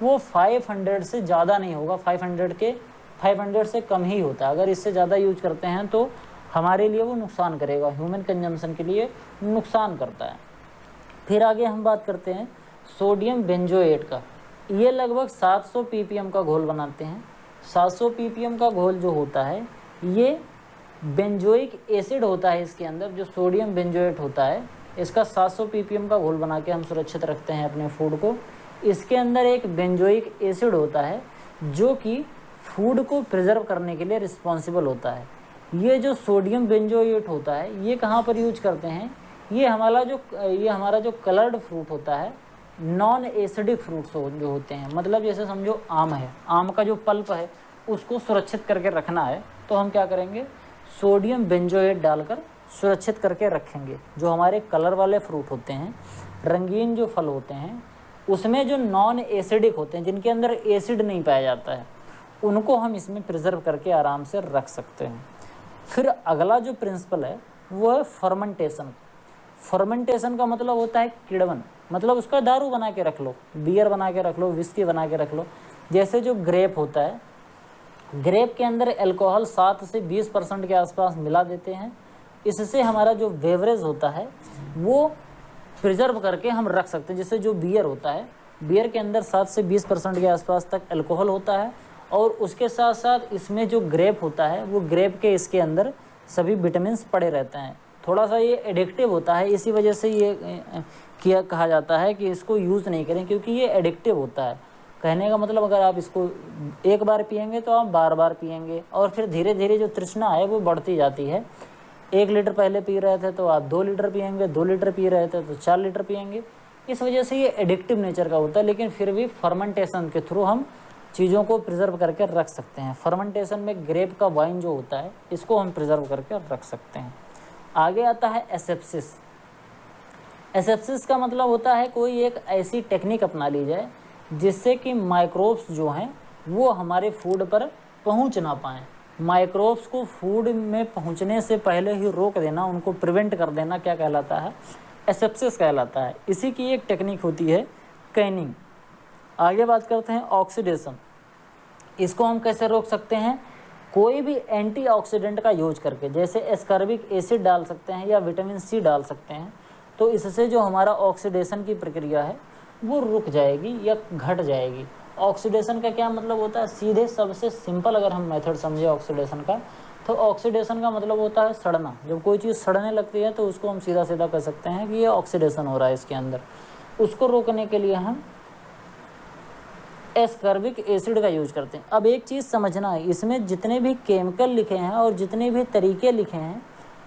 वो 500 से ज़्यादा नहीं होगा, 500 से कम ही होता है। अगर इससे ज़्यादा यूज करते हैं तो हमारे लिए वो नुकसान करेगा, ह्यूमन कंजम्पशन के लिए नुकसान करता है। फिर आगे हम बात करते हैं सोडियम बेंजोएट का। ये लगभग 700 ppm का घोल बनाते हैं। 700 ppm का घोल जो होता है ये बेंजोइक एसिड होता है, इसके अंदर जो सोडियम बेंजोएट होता है इसका 700 ppm का घोल बना के हम सुरक्षित रखते हैं अपने फूड को। इसके अंदर एक बेंजोइक एसिड होता है जो कि फूड को प्रिजर्व करने के लिए रिस्पॉन्सिबल होता है। ये जो सोडियम बेंजोएट होता है ये कहाँ पर यूज करते हैं, ये हमारा जो कलर्ड फ्रूट होता है, नॉन एसिडिक फ्रूट्स जो होते हैं, मतलब जैसे समझो आम है, आम का जो पल्प है उसको सुरक्षित करके रखना है तो हम क्या करेंगे, सोडियम बेंजोएट डालकर सुरक्षित करके रखेंगे। जो हमारे कलर वाले फ्रूट होते हैं, रंगीन जो फल होते हैं, उसमें जो नॉन एसिडिक होते हैं, जिनके अंदर एसिड नहीं पाया जाता है, उनको हम इसमें प्रिजर्व करके आराम से रख सकते हैं। फिर अगला जो प्रिंसिपल है वो है फर्मेंटेशन। फर्मेंटेशन का मतलब होता है किण्वन, मतलब उसका दारू बना के रख लो, बियर बना के रख लो, विस्की बना के रख लो। जैसे जो ग्रेप होता है, ग्रेप के अंदर अल्कोहल 7 से 20% के आसपास मिला देते हैं। इससे हमारा जो बेवरेज होता है वो प्रिजर्व करके हम रख सकते हैं। जैसे जो बियर होता है, बियर के अंदर 7 से 20% के आसपास तक अल्कोहल होता है, और उसके साथ साथ इसमें जो ग्रेप होता है वो ग्रेप के इसके अंदर सभी विटामिन्स पड़े रहते हैं। थोड़ा सा ये एडिक्टिव होता है, इसी वजह से ये कहा जाता है कि इसको यूज़ नहीं करें, क्योंकि ये एडिक्टिव होता है। कहने का मतलब अगर आप इसको एक बार पियेंगे तो आप बार बार पियेंगे, और फिर धीरे धीरे जो तृष्णा है वो बढ़ती जाती है। 1 लीटर पहले पी रहे थे तो आप 2 लीटर पियेंगे, 2 लीटर पी रहे थे तो 4 लीटर पियेंगे। इस वजह से ये एडिक्टिव नेचर का होता है, लेकिन फिर भी फर्मेंटेशन के थ्रू हम चीज़ों को प्रिजर्व करके रख सकते हैं। फर्मेंटेशन में ग्रेप का वाइन जो होता है इसको हम प्रिजर्व करके रख सकते हैं। आगे आता है एसेप्सिस। एसेप्सिस का मतलब होता है कोई एक ऐसी टेक्निक अपना ली जाए जिससे कि माइक्रोब्स जो हैं वो हमारे फूड पर पहुंच ना पाएँ। माइक्रोब्स को फूड में पहुंचने से पहले ही रोक देना, उनको प्रिवेंट कर देना, क्या कहलाता है, एसेप्सिस कहलाता है। इसी की एक टेक्निक होती है कैनिंग। आगे बात करते हैं ऑक्सीडेशन। इसको हम कैसे रोक सकते हैं, कोई भी एंटीऑक्सीडेंट का यूज करके, जैसे एस्कॉर्बिक एसिड डाल सकते हैं या विटामिन सी डाल सकते हैं, तो इससे जो हमारा ऑक्सीडेशन की प्रक्रिया है वो रुक जाएगी या घट जाएगी। ऑक्सीडेशन का क्या मतलब होता है, सीधे सबसे सिंपल अगर हम मेथड समझे ऑक्सीडेशन का, तो ऑक्सीडेशन का मतलब होता है सड़ना। जब कोई चीज़ सड़ने लगती है तो उसको हम सीधा सीधा कह सकते हैं कि ये ऑक्सीडेशन हो रहा है इसके अंदर। उसको रोकने के लिए हम एस्कॉर्बिक एसिड का यूज करते हैं। अब एक चीज़ समझना है, इसमें जितने भी केमिकल लिखे हैं और जितने भी तरीके लिखे हैं,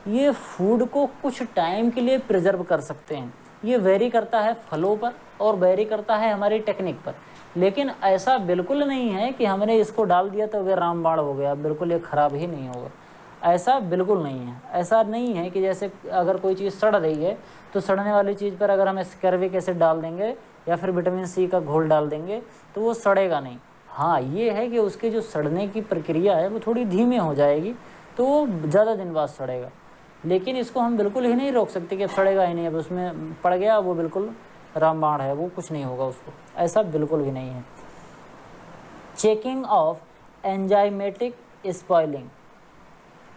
ये फूड को कुछ टाइम के लिए प्रिजर्व कर सकते हैं। ये वेरी करता है फलों पर और वेरी करता है हमारी टेक्निक पर, लेकिन ऐसा बिल्कुल नहीं है कि हमने इसको डाल दिया तो वे रामबाण हो गया, बिल्कुल ये ख़राब ही नहीं होगा। ऐसा बिल्कुल नहीं है। ऐसा नहीं है कि जैसे अगर कोई चीज़ सड़ रही है तो सड़ने वाली चीज़ पर अगर हम एस्कॉर्बिक एसिड डाल देंगे या फिर विटामिन सी का घोल डाल देंगे तो वो सड़ेगा नहीं। हाँ, ये है कि उसकी जो सड़ने की प्रक्रिया है वो थोड़ी धीमी हो जाएगी, तो वो ज़्यादा दिन बाद सड़ेगा। लेकिन इसको हम बिल्कुल ही नहीं रोक सकते कि अब सड़ेगा ही नहीं, अब उसमें पड़ गया वो बिल्कुल रामबाण है, वो कुछ नहीं होगा उसको, ऐसा बिल्कुल भी नहीं है। Checking of enzymatic spoiling.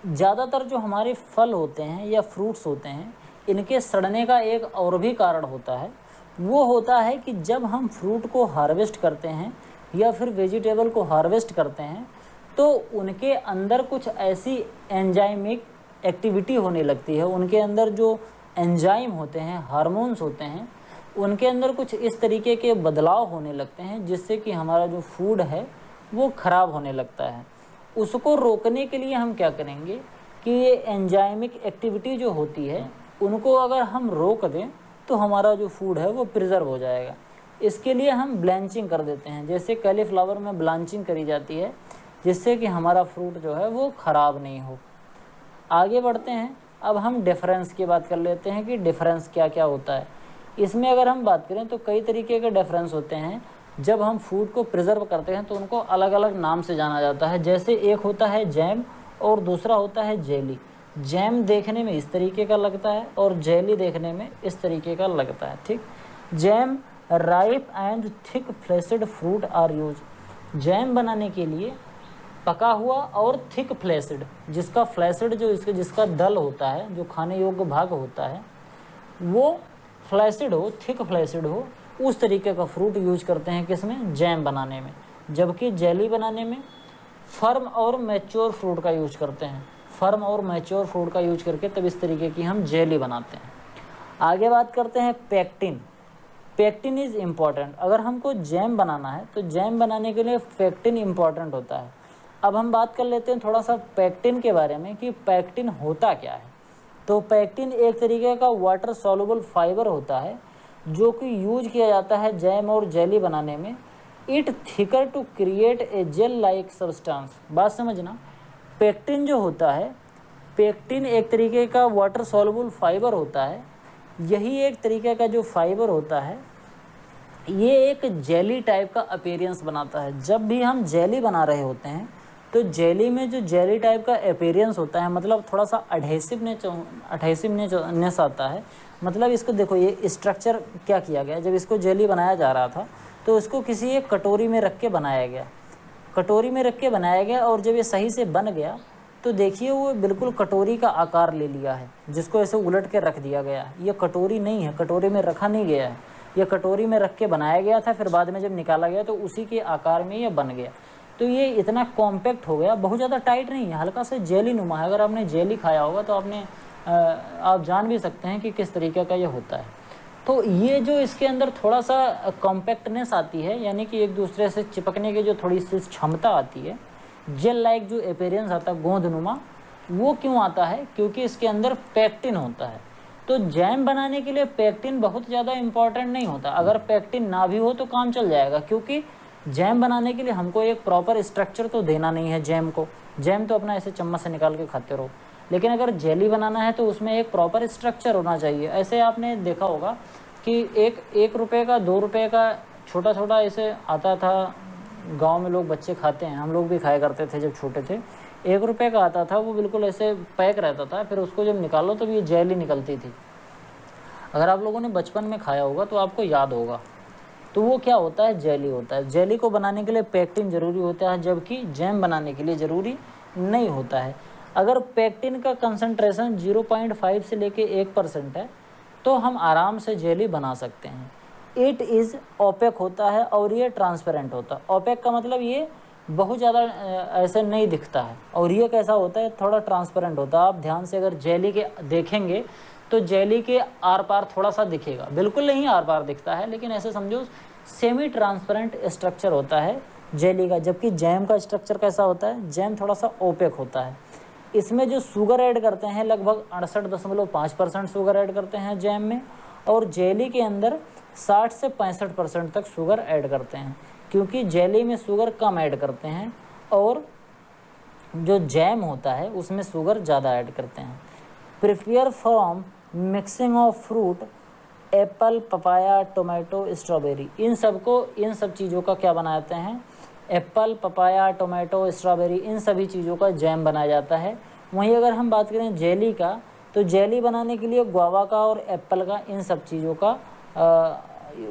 ज़्यादातर जो हमारे फल होते हैं या फ्रूट्स होते हैं, इनके सड़ने का एक और भी कारण होता है। वो होता है कि जब हम फ्रूट को हार्वेस्ट करते हैं या फिर वेजिटेबल को हार्वेस्ट करते हैं तो उनके अंदर कुछ ऐसी एंजाइमिक एक्टिविटी होने लगती है, उनके अंदर जो एंजाइम होते हैं, हार्मोन्स होते हैं, उनके अंदर कुछ इस तरीके के बदलाव होने लगते हैं जिससे कि हमारा जो फूड है वो ख़राब होने लगता है। उसको रोकने के लिए हम क्या करेंगे कि ये एंजाइमिक एक्टिविटी जो होती है उनको अगर हम रोक दें तो हमारा जो फूड है वो प्रिजर्व हो जाएगा। इसके लिए हम ब्लांचिंग कर देते हैं, जैसे कॉलीफ्लावर में ब्लांचिंग करी जाती है जिससे कि हमारा फ्रूट जो है वो ख़राब नहीं हो। आगे बढ़ते हैं, अब हम डिफरेंस की बात कर लेते हैं कि डिफरेंस क्या क्या होता है। इसमें अगर हम बात करें तो कई तरीके के डिफरेंस होते हैं। जब हम फूड को प्रिजर्व करते हैं तो उनको अलग अलग नाम से जाना जाता है। जैसे एक होता है जैम और दूसरा होता है जेली। जैम देखने में इस तरीके का लगता है और जेली देखने में इस तरीके का लगता है। ठीक, jam ripe and thick fleshed fruit are use. Jam बनाने के लिए पका हुआ और थिक फ्लेशड, जिसका फ्लेशड जो जिसका दल होता है, जो खाने योग्य भाग होता है, वो फ्लैसिड हो, थिक फ्लैसिड हो, उस तरीके का फ्रूट यूज करते हैं किसमें, जैम बनाने में। जबकि जेली बनाने में फर्म और मैच्योर फ्रूट का यूज करते हैं। फर्म और मैच्योर फ्रूट का यूज करके तब इस तरीके की हम जेली बनाते हैं। आगे बात करते हैं पेक्टिन। Pectin is important. अगर हमको जैम बनाना है तो जैम बनाने के लिए पेक्टिन इम्पॉर्टेंट होता है। अब हम बात कर लेते हैं थोड़ा सा पेक्टिन के बारे में कि पेक्टिन होता क्या है। तो पेक्टिन एक तरीके का वाटर सॉल्युबल फाइबर होता है जो कि यूज किया जाता है जैम और जेली बनाने में। It thicker to create a gel like substance. बात समझना, पेक्टिन जो होता है, पेक्टिन एक तरीके का वाटर सॉल्युबल फाइबर होता है। यही एक तरीके का जो फाइबर होता है ये एक जेली टाइप का अपीयरेंस बनाता है। जब भी हम जेली बना रहे होते हैं तो जेली में जो जेली टाइप का अपीयरेंस होता है, मतलब थोड़ा सा अडहेसिवनेस आता है। मतलब इसको देखो, ये स्ट्रक्चर क्या किया गया, जब इसको जेली बनाया जा रहा था तो इसको किसी एक कटोरी में रख के बनाया गया। कटोरी में रख के बनाया गया और जब ये सही से बन गया तो देखिए वो बिल्कुल कटोरी का आकार ले लिया है, जिसको ऐसे उलट के रख दिया गया। ये कटोरी नहीं है, कटोरी में रखा नहीं गया है, ये कटोरी में रख के बनाया गया था, फिर बाद में जब निकाला गया तो उसी के आकार में ये बन गया। तो ये इतना कॉम्पैक्ट हो गया, बहुत ज़्यादा टाइट नहीं है, हल्का सा जेली नुमा है। अगर आपने जेली खाया होगा तो आप जान भी सकते हैं कि किस तरीके का ये होता है। तो ये जो इसके अंदर थोड़ा सा कॉम्पैक्टनेस आती है, यानी कि एक दूसरे से चिपकने की जो थोड़ी सी क्षमता आती है, जेल लाइक जो अपीयरेंस आता है गोंदनुमा, वो क्यों आता है, क्योंकि इसके अंदर पेक्टिन होता है। तो जैम बनाने के लिए पेक्टिन बहुत ज़्यादा इम्पॉर्टेंट नहीं होता। अगर पेक्टिन ना भी हो तो काम चल जाएगा, क्योंकि जैम बनाने के लिए हमको एक प्रॉपर स्ट्रक्चर तो देना नहीं है जैम को। जैम तो अपना ऐसे चम्मच से निकाल के खाते रहो, लेकिन अगर जेली बनाना है तो उसमें एक प्रॉपर स्ट्रक्चर होना चाहिए। ऐसे आपने देखा होगा कि एक रुपये का, 2 रुपये का छोटा छोटा ऐसे आता था, गांव में लोग बच्चे खाते हैं, हम लोग भी खाया करते थे जब छोटे थे। 1 रुपये का आता था, वो बिल्कुल ऐसे पैक रहता था, फिर उसको जब निकालो तो ये जेली निकलती थी। अगर आप लोगों ने बचपन में खाया होगा तो आपको याद होगा। तो वो क्या होता है, जेली होता है। जेली को बनाने के लिए पेक्टिन ज़रूरी होता है, जबकि जैम बनाने के लिए ज़रूरी नहीं होता है। अगर पेक्टिन का कंसंट्रेशन 0.5 से लेके 1% है तो हम आराम से जेली बना सकते हैं। इट इज़ ओपेक होता है और ये ट्रांसपेरेंट होता है। ओपेक का मतलब ये बहुत ज़्यादा ऐसे नहीं दिखता है, और ये कैसा होता है, थोड़ा ट्रांसपेरेंट होता है। आप ध्यान से अगर जेली के देखेंगे तो जेली के आर पार थोड़ा सा दिखेगा, बिल्कुल नहीं आर पार दिखता है, लेकिन ऐसे समझो सेमी ट्रांसपेरेंट स्ट्रक्चर होता है जेली का। जबकि जैम का स्ट्रक्चर कैसा होता है, जैम थोड़ा सा ओपेक होता है। इसमें जो शुगर ऐड करते हैं लगभग 68.5% शुगर ऐड करते हैं जैम में, और जेली के अंदर 60 से 65% तक शुगर ऐड करते हैं, क्योंकि जेली में शुगर कम ऐड करते हैं और जो जैम होता है उसमें शुगर ज़्यादा ऐड करते हैं। Prepare from mixing of fruit, apple, papaya, tomato, strawberry. इन सब चीज़ों का क्या बनाते हैं, एप्पल, पपाया, टोमेटो, स्ट्रॉबेरी, इन सभी चीज़ों का जैम बनाया जाता है। वहीं अगर हम बात करें जेली का, तो जेली बनाने के लिए गुआवा का और एप्पल का, इन सब चीज़ों का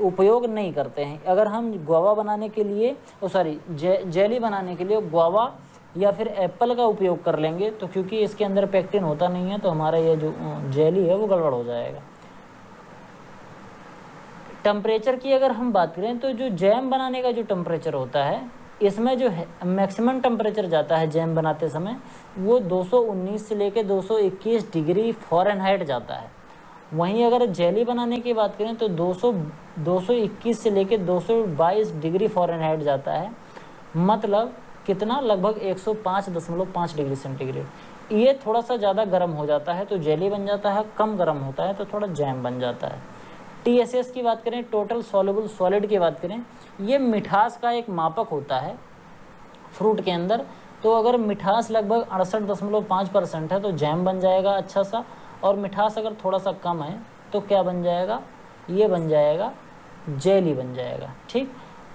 उपयोग नहीं करते हैं। अगर हम गुआवा बनाने के लिए जेली बनाने के लिए गुआवा या फिर एप्पल का उपयोग कर लेंगे तो क्योंकि इसके अंदर पेक्टिन होता नहीं है तो हमारा ये जो जेली है वो गड़बड़ हो जाएगा। टेम्परेचर की अगर हम बात करें तो जो जैम बनाने का जो टेम्परेचर होता है, इसमें जो है मैक्सिमम टेम्परेचर जाता है जैम बनाते समय, वो 219 से लेकर 221 डिग्री फ़ारेनहाइट जाता है। वहीं अगर जेली बनाने की बात करें तो 221 से लेकर 222 डिग्री फ़ारेनहाइट जाता है, मतलब कितना, लगभग 105.5 डिग्री सेंटीग्रेड। ये थोड़ा सा ज़्यादा गर्म हो जाता है तो जेली बन जाता है, कम गर्म होता है तो थोड़ा जैम बन जाता है। TSS की बात करें, टोटल सॉल्युबल सॉलिड की बात करें, ये मिठास का एक मापक होता है फ्रूट के अंदर। तो अगर मिठास लगभग 68.5% है तो जैम बन जाएगा अच्छा सा, और मिठास अगर थोड़ा सा कम है तो क्या बन जाएगा, ये बन जाएगा जेली बन जाएगा। ठीक,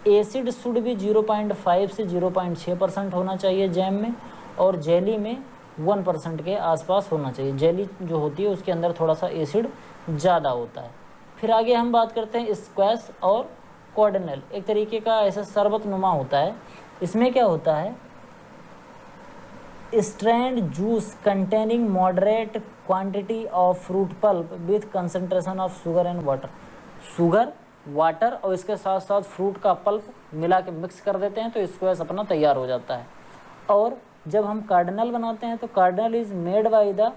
एसिड शुड भी 0.5 से 0.6% होना चाहिए जैम में, और जेली में 1% के आसपास होना चाहिए। जेली जो होती है उसके अंदर थोड़ा सा एसिड ज़्यादा होता है। फिर आगे हम बात करते हैं स्क्वैश और कॉर्डिनल, एक तरीके का ऐसा शरबत नुमा होता है। इसमें क्या होता है, strand juice containing moderate quantity of fruit pulp with concentration of sugar and water. Sugar, water और इसके साथ साथ फ्रूट का पल्प मिला के मिक्स कर देते हैं तो स्क्वैश अपना तैयार हो जाता है। और जब हम कार्डिनल बनाते हैं तो cardinal is made by the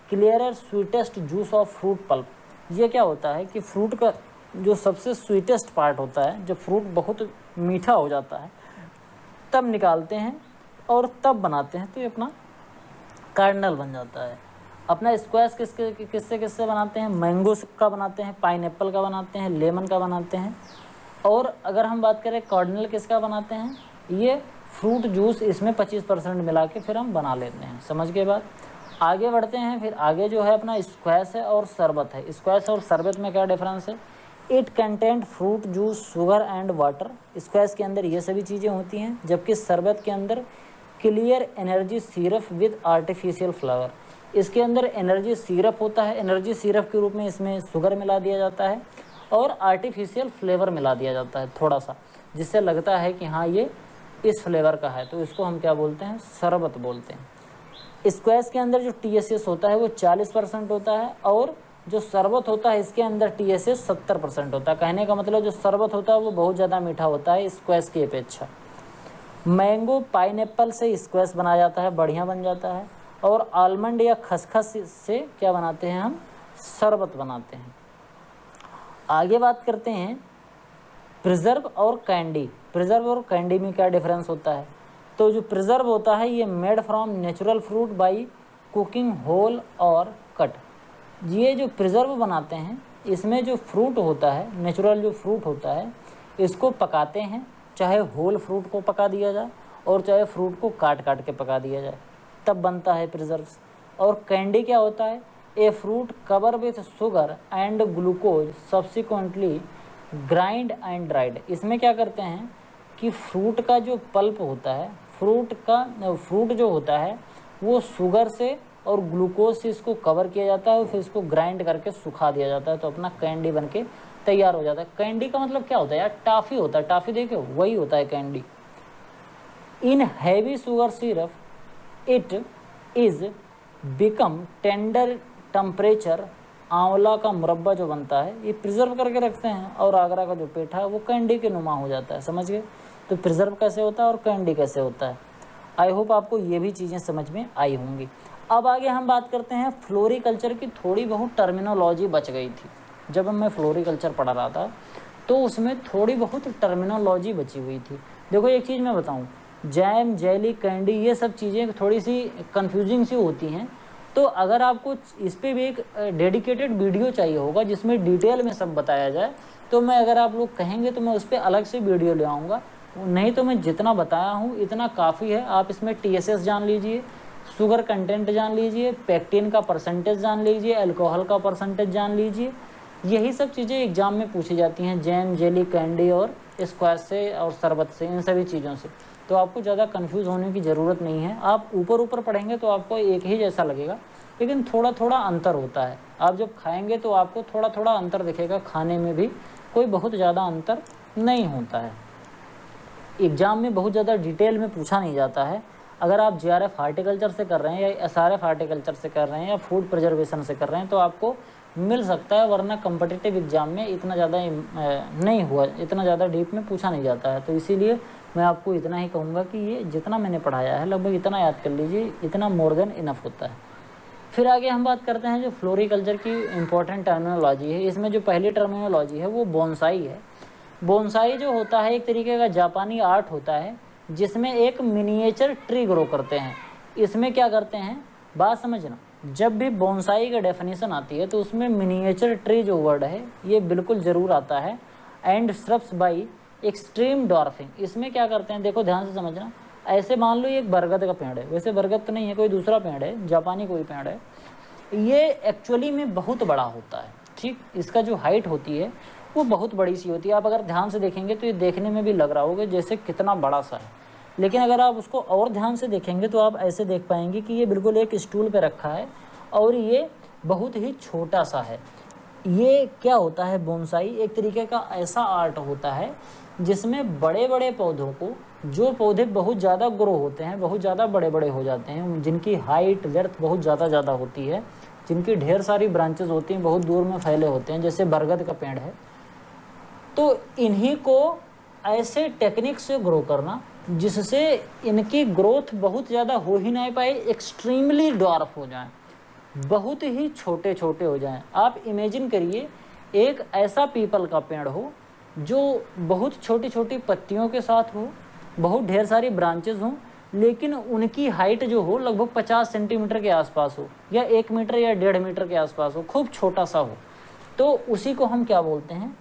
clearer sweetest juice of fruit pulp. ये क्या होता है कि फ्रूट का जो सबसे स्वीटेस्ट पार्ट होता है, जब फ्रूट बहुत मीठा हो जाता है तब निकालते हैं और तब बनाते हैं तो ये अपना कार्डिनल बन जाता है। अपना स्क्वैश किससे बनाते हैं, मैंगो का बनाते हैं, पाइनएप्पल का बनाते हैं, लेमन का बनाते हैं। और अगर हम बात करें कार्डिनल किसका बनाते हैं, ये फ्रूट जूस इसमें 25% मिला के फिर हम बना लेते हैं। समझ के बाद आगे बढ़ते हैं। फिर आगे जो है अपना स्क्वैश है और शरबत है। स्क्वैश और शरबत में क्या डिफरेंस है, it content fruit juice, sugar and water. Squash के अंदर ये सभी चीज़ें होती हैं, जबकि शरबत के अंदर clear energy syrup with artificial flavour. इसके अंदर एनर्जी सिरप होता है, एनर्जी सिरप के रूप में इसमें शुगर मिला दिया जाता है और आर्टिफिशियल फ्लेवर मिला दिया जाता है थोड़ा सा, जिससे लगता है कि हाँ ये इस फ्लेवर का है, तो इसको हम क्या बोलते हैं, शरबत बोलते हैं। स्क्वैश के अंदर जो TSS होता है वो 40% होता है, और जो शरबत होता है इसके अंदर TSS 70% होता है। कहने का मतलब जो शरबत होता है वो बहुत ज़्यादा मीठा होता है स्क्वैश की अपेक्षा। मैंगो, पाइनएप्पल से स्क्वैश बनाया जाता है, बढ़िया बन जाता है। और आलमंड या खसखस से क्या बनाते हैं हम, शरबत बनाते हैं। आगे बात करते हैं प्रिजर्व और कैंडी। प्रिजर्व और कैंडी में क्या डिफरेंस होता है, तो जो प्रिजर्व होता है ये made from natural fruit by cooking whole और कट। ये जो प्रिजर्व बनाते हैं इसमें जो फ्रूट होता है, नेचुरल जो फ्रूट होता है, इसको पकाते हैं, चाहे होल फ्रूट को पका दिया जाए और चाहे फ्रूट को काट काट के पका दिया जाए, तब बनता है प्रिजर्व्स। और कैंडी क्या होता है, a fruit cover with sugar and glucose subsequently grind and dried. इसमें क्या करते हैं कि फ्रूट का जो पल्प होता है, फ्रूट जो होता है वो शुगर से और ग्लूकोज से इसको कवर किया जाता है और फिर इसको ग्राइंड करके सुखा दिया जाता है, तो अपना कैंडी बन के तैयार हो जाता है। कैंडी का मतलब क्या होता है यार, टाफ़ी होता है, टाफ़ी देखो वही होता है candy. In heavy sugar syrup it is become tender temperature. आंवला का मुरब्बा जो बनता है ये प्रिजर्व करके रखते हैं, और आगरा का जो पेठा है वो कैंडी के नुमा हो जाता है। समझ गए, तो प्रिजर्व कैसे होता है और कैंडी कैसे होता है। आई होप आपको ये भी चीज़ें समझ में आई होंगी। अब आगे हम बात करते हैं फ्लोरिकल्चर की। थोड़ी बहुत टर्मिनोलॉजी बच गई थी, जब मैं फ्लोरिकल्चर पढ़ा रहा था तो उसमें थोड़ी बहुत टर्मिनोलॉजी बची हुई थी। देखो एक चीज़ मैं बताऊं, जैम, जेली, कैंडी, ये सब चीज़ें थोड़ी सी कंफ्यूजिंग सी होती हैं, तो अगर आपको इस पर भी एक डेडिकेटेड वीडियो चाहिए होगा जिसमें डिटेल में सब बताया जाए, तो मैं, अगर आप लोग कहेंगे तो मैं उस पर अलग से वीडियो ले आऊँगा। नहीं तो मैं जितना बताया हूँ इतना काफ़ी है। आप इसमें TSS जान लीजिए, शुगर कंटेंट जान लीजिए, पेक्टिन का परसेंटेज जान लीजिए, अल्कोहल का परसेंटेज जान लीजिए। यही सब चीज़ें एग्ज़ाम में पूछी जाती हैं, जैम, जेली, कैंडी और स्क्वैश से और शरबत से, इन सभी चीज़ों से। तो आपको ज़्यादा कंफ्यूज होने की ज़रूरत नहीं है। आप ऊपर ऊपर पढ़ेंगे तो आपको एक ही जैसा लगेगा, लेकिन थोड़ा थोड़ा अंतर होता है। आप जब खाएंगे तो आपको थोड़ा थोड़ा अंतर दिखेगा, खाने में भी कोई बहुत ज़्यादा अंतर नहीं होता है। एग्ज़ाम में बहुत ज़्यादा डिटेल में पूछा नहीं जाता है। अगर आप JRF हार्टिकल्चर से कर रहे हैं या SRF हार्टिकल्चर से कर रहे हैं या फूड प्रिजर्वेशन से कर रहे हैं तो आपको मिल सकता है, वरना कम्पिटिटिव एग्ज़ाम में इतना ज़्यादा नहीं हुआ, इतना ज़्यादा डीप में पूछा नहीं जाता है। तो इसीलिए मैं आपको इतना ही कहूँगा कि ये जितना मैंने पढ़ाया है लगभग इतना याद कर लीजिए, इतना मोर देन इनफ होता है। फिर आगे हम बात करते हैं जो फ्लोरिकल्चर की इम्पोर्टेंट टर्मिनोलॉजी है। इसमें जो पहली टर्मिनोलॉजी है वो बोनसाई है। बोनसाई जो होता है एक तरीके का जापानी आर्ट होता है जिसमें एक मिनिएचर ट्री ग्रो करते हैं। इसमें क्या करते हैं, बात समझना, जब भी बोनसाई का डेफिनेशन आती है तो उसमें मिनिएचर ट्री जो वर्ड है ये बिल्कुल ज़रूर आता है। And shrubs by extreme dwarfing, इसमें क्या करते हैं, देखो ध्यान से समझना। ऐसे मान लो ये एक बरगद का पेड़ है, वैसे बरगद तो नहीं है, कोई दूसरा पेड़ है, जापानी कोई पेड़ है। ये एक्चुअली में बहुत बड़ा होता है, ठीक, इसका जो हाइट होती है वो बहुत बड़ी सी होती है। आप अगर ध्यान से देखेंगे तो ये देखने में भी लग रहा होगा जैसे कितना बड़ा सा है, लेकिन अगर आप उसको और ध्यान से देखेंगे तो आप ऐसे देख पाएंगे कि ये बिल्कुल एक स्टूल पे रखा है और ये बहुत ही छोटा सा है। ये क्या होता है, बोनसाई एक तरीके का ऐसा आर्ट होता है जिसमें बड़े बड़े पौधों को, जो पौधे बहुत ज़्यादा ग्रो होते हैं, बहुत ज़्यादा बड़े बड़े हो जाते हैं, जिनकी हाइट वर्थ बहुत ज़्यादा होती है, जिनकी ढेर सारी ब्रांचेस होती हैं, बहुत दूर में फैले होते हैं, जैसे बरगद का पेड़ है, तो इन्हीं को ऐसे टेक्निक से ग्रो करना जिससे इनकी ग्रोथ बहुत ज़्यादा हो ही नहीं पाए, एक्सट्रीमली डॉर्फ हो जाए, बहुत ही छोटे छोटे हो जाएं। आप इमेजिन करिए एक ऐसा पीपल का पेड़ हो जो बहुत छोटी छोटी पत्तियों के साथ हो, बहुत ढेर सारी ब्रांचेस हों, लेकिन उनकी हाइट जो हो लगभग 50 सेंटीमीटर के आसपास हो, या 1 मीटर या 1.5 मीटर के आसपास हो, खूब छोटा सा हो, तो उसी को हम क्या बोलते हैं,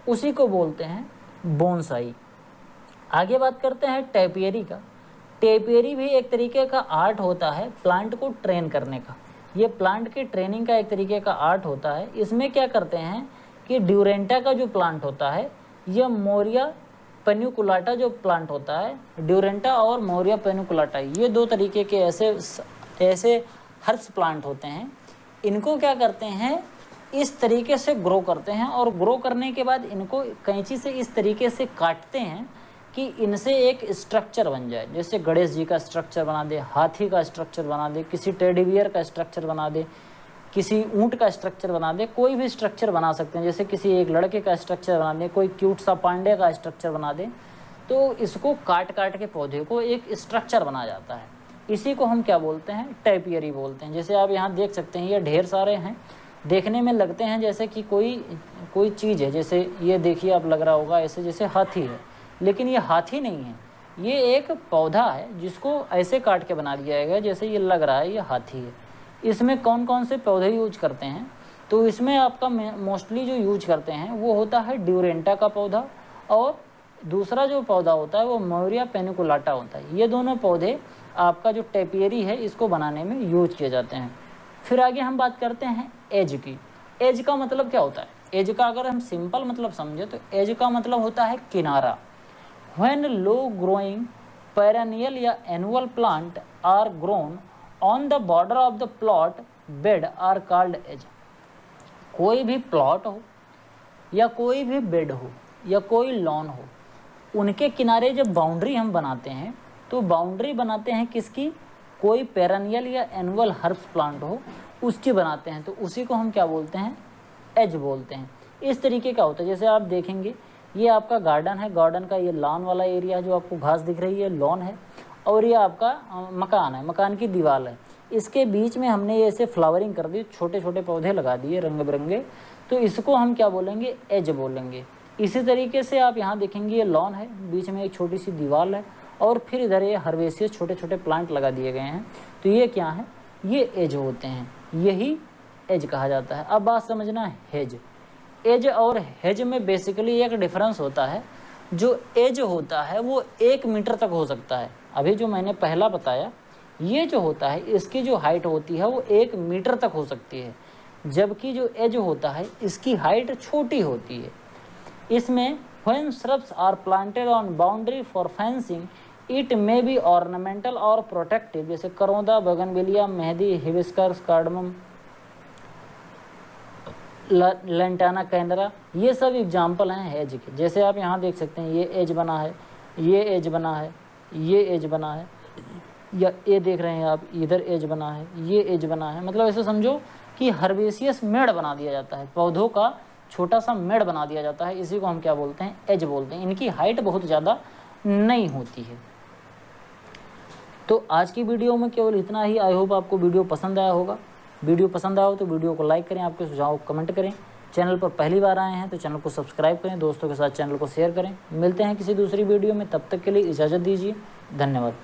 उसी को बोलते हैं बोनसाई। आगे बात करते हैं टेपियरी का। टेपियरी भी एक तरीके का आर्ट होता है प्लांट को ट्रेन करने का। ये प्लांट के ट्रेनिंग का एक तरीके का आर्ट होता है। इसमें क्या करते हैं कि ड्यूरेंटा का जो प्लांट होता है, यह मोरिया पेनिकुलाटा जो प्लांट होता है, ड्यूरेंटा और मोरिया पेनिकुलाटा, ये दो तरीके के ऐसे हर्ब्स प्लांट होते हैं। इनको क्या करते हैं, इस तरीके से ग्रो करते हैं, और ग्रो करने के बाद इनको कैंची से इस तरीके से काटते हैं कि इनसे एक स्ट्रक्चर बन जाए। जैसे गणेश जी का स्ट्रक्चर बना दे, हाथी का स्ट्रक्चर बना दे, किसी टेडी बियर का स्ट्रक्चर बना दे, किसी ऊँट का स्ट्रक्चर बना दे, कोई भी स्ट्रक्चर बना सकते हैं। जैसे किसी एक लड़के का स्ट्रक्चर बना दे, कोई क्यूट सा पांडे का स्ट्रक्चर बना दे, तो इसको काट काट के पौधे को एक स्ट्रक्चर बना जाता है। इसी को हम क्या बोलते हैं, टेपियरी बोलते हैं। जैसे आप यहाँ देख सकते हैं, ये ढेर सारे हैं, देखने में लगते हैं जैसे कि कोई चीज़ है। जैसे ये देखिए, आप लग रहा होगा ऐसे जैसे हाथी है, लेकिन ये हाथी नहीं है, ये एक पौधा है जिसको ऐसे काट के बना दिया गया जैसे ये लग रहा है ये हाथी है। इसमें कौन कौन से पौधे यूज करते हैं, तो इसमें आपका मोस्टली जो यूज करते हैं वो होता है ड्यूरेंटा का पौधा, और दूसरा जो पौधा होता है वो मोरिया पेनिकुलाटा होता है। ये दोनों पौधे आपका जो टेपियरी है इसको बनाने में यूज किए जाते हैं। फिर आगे हम बात करते हैं एज की। एज का मतलब क्या होता है, एज का अगर हम सिंपल मतलब समझे तो एज का मतलब होता है किनारा। When low growing perennial या annual plant are grown on the border of the plot bed are called edge। कोई भी प्लॉट हो या कोई भी बेड हो या कोई लॉन हो, उनके किनारे जब बाउंड्री हम बनाते हैं तो बाउंड्री बनाते हैं किसकी, कोई पेरेनियल या एनुअल हर्ब्स प्लांट हो उसकी बनाते हैं, तो उसी को हम क्या बोलते हैं, एज बोलते हैं। इस तरीके का होता है। जैसे आप देखेंगे ये आपका गार्डन है, गार्डन का ये लॉन वाला एरिया है, जो आपको घास दिख रही है लॉन है, और ये आपका मकान है, मकान की दीवार है। इसके बीच में हमने ये ऐसे फ्लावरिंग कर दी, छोटे छोटे पौधे लगा दिए रंग बिरंगे, तो इसको हम क्या बोलेंगे, एज बोलेंगे। इसी तरीके से आप यहाँ देखेंगे ये लॉन है, बीच में एक छोटी सी दीवार है, और फिर इधर ये हर्बेसियस छोटे छोटे प्लांट लगा दिए गए हैं, तो ये क्या है, ये एज होते हैं, यही एज कहा जाता है। अब बात समझना हेज। एज और हेज में बेसिकली एक डिफरेंस होता है। जो एज होता है वो 1 मीटर तक हो सकता है। अभी जो मैंने पहला बताया, ये जो होता है इसकी जो हाइट होती है वो 1 मीटर तक हो सकती है, जबकि जो एज होता है इसकी हाइट छोटी होती है। इसमें when shrubs are planted on boundary for fencing, it may be ornamental और protective, जैसे करोंदा, बगनविलिया, मेहंदी, हिबिस्कस, कार्डमम, लेंटाना कैनरा, ये सब एग्जाम्पल हैं एज के। जैसे आप यहाँ देख सकते हैं, ये एज बना है, ये एज बना है, ये एज बना है, या ये देख रहे हैं आप, इधर एज बना है, ये एज बना है। मतलब ऐसे समझो कि हर्बेसियस मेड़ बना दिया जाता है, पौधों का छोटा सा मेड़ बना दिया जाता है। इसी को हम क्या बोलते हैं, एज बोलते हैं। इनकी हाइट बहुत ज़्यादा नहीं होती है। तो आज की वीडियो में केवल इतना ही। आई होप आपको वीडियो पसंद आया होगा। वीडियो पसंद आओ तो वीडियो को लाइक करें, आपके सुझाव कमेंट करें। चैनल पर पहली बार आए हैं तो चैनल को सब्सक्राइब करें, दोस्तों के साथ चैनल को शेयर करें। मिलते हैं किसी दूसरी वीडियो में, तब तक के लिए इजाज़त दीजिए। धन्यवाद।